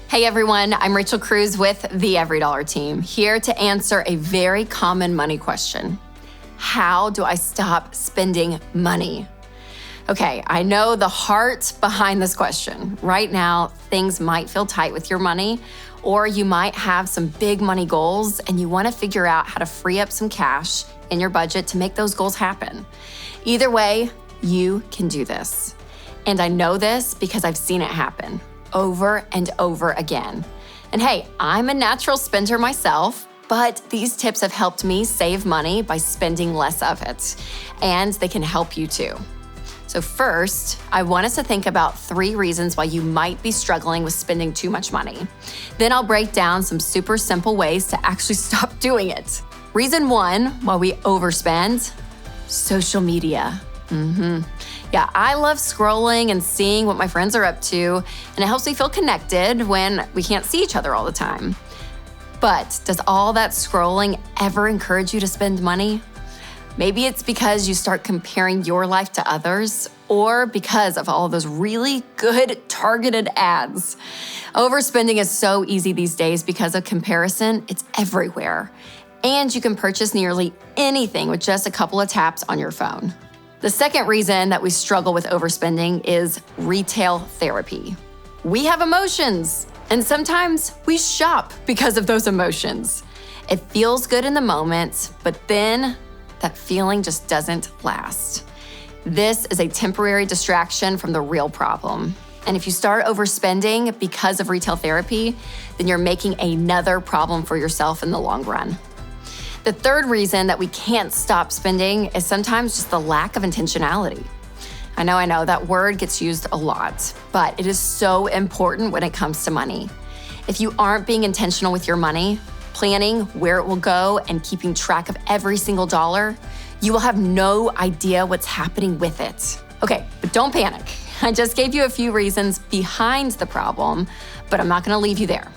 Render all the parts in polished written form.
Hey everyone, I'm Rachel Cruz with the EveryDollar team, here to answer a very common money question. How do I stop spending money? Okay, I know the heart behind this question. Right now, things might feel tight with your money, or you might have some big money goals and you want to figure out how to free up some cash in your budget to make those goals happen. Either way, you can do this. And I know this because I've seen it happen over and over again. And hey, I'm a natural spender myself, but these tips have helped me save money by spending less of it, and they can help you too. So first, I want us to think about 3 reasons why you might be struggling with spending too much money. Then I'll break down some super simple ways to actually stop doing it. Reason 1 why we overspend: social media. Yeah, I love scrolling and seeing what my friends are up to, and it helps me feel connected when we can't see each other all the time. But does all that scrolling ever encourage you to spend money? Maybe it's because you start comparing your life to others, or because of all those really good targeted ads. Overspending is so easy these days because of comparison. It's everywhere. And you can purchase nearly anything with just a couple of taps on your phone. The second reason that we struggle with overspending is retail therapy. We have emotions, and sometimes we shop because of those emotions. It feels good in the moment, but then that feeling just doesn't last. This is a temporary distraction from the real problem. And if you start overspending because of retail therapy, then you're making another problem for yourself in the long run. The third reason that we can't stop spending is sometimes just the lack of intentionality. I know, that word gets used a lot, but it is so important when it comes to money. If you aren't being intentional with your money, planning where it will go and keeping track of every single dollar, you will have no idea what's happening with it. Okay, but don't panic. I just gave you a few reasons behind the problem, but I'm not gonna leave you there.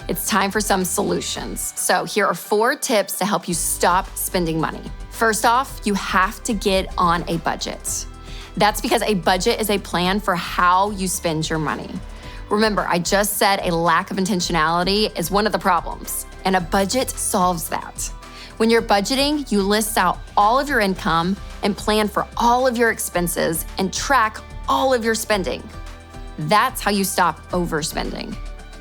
It's time for some solutions. So here are 4 tips to help you stop spending money. First off, you have to get on a budget. That's because a budget is a plan for how you spend your money. Remember, I just said a lack of intentionality is one of the problems, and a budget solves that. When you're budgeting, you list out all of your income and plan for all of your expenses and track all of your spending. That's how you stop overspending.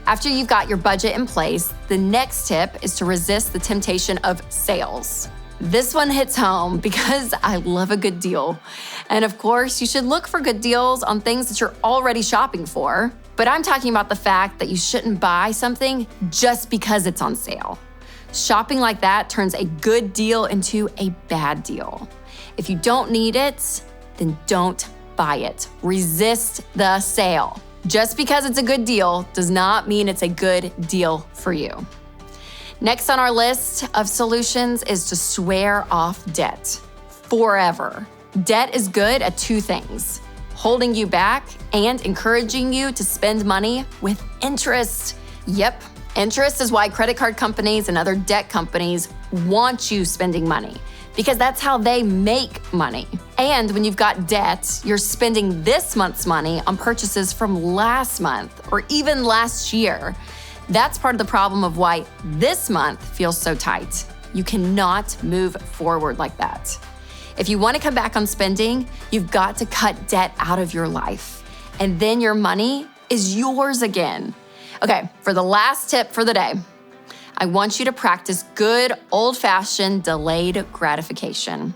After you've got your budget in place, the next tip is to resist the temptation of sales. This one hits home because I love a good deal. And of course, you should look for good deals on things that you're already shopping for. But I'm talking about the fact that you shouldn't buy something just because it's on sale. Shopping like that turns a good deal into a bad deal. If you don't need it, then don't buy it. Resist the sale. Just because it's a good deal does not mean it's a good deal for you. Next on our list of solutions is to swear off debt forever. Debt is good at 2 things: holding you back and encouraging you to spend money with interest. Yep, interest is why credit card companies and other debt companies want you spending money, because that's how they make money. And when you've got debt, you're spending this month's money on purchases from last month or even last year. That's part of the problem of why this month feels so tight. You cannot move forward like that. If you want to come back on spending, you've got to cut debt out of your life. And then your money is yours again. Okay, for the last tip for the day, I want you to practice good old-fashioned delayed gratification.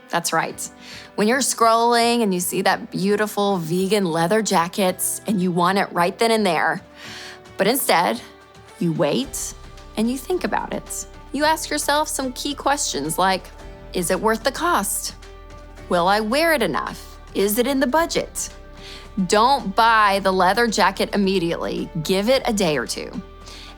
That's right. When you're scrolling and you see that beautiful vegan leather jacket and you want it right then and there, but instead, you wait and you think about it. You ask yourself some key questions like, is it worth the cost? Will I wear it enough? Is it in the budget? Don't buy the leather jacket immediately. Give it a day or 2.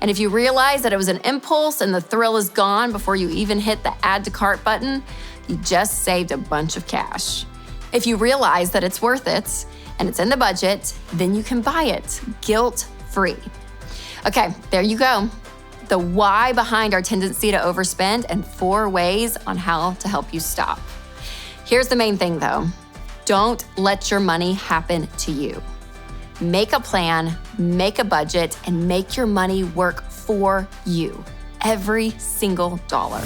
And if you realize that it was an impulse and the thrill is gone before you even hit the add to cart button, you just saved a bunch of cash. If you realize that it's worth it and it's in the budget, then you can buy it guilt-free. Okay, there you go. The why behind our tendency to overspend and 4 ways on how to help you stop. Here's the main thing though. Don't let your money happen to you. Make a plan, make a budget, and make your money work for you. Every single dollar.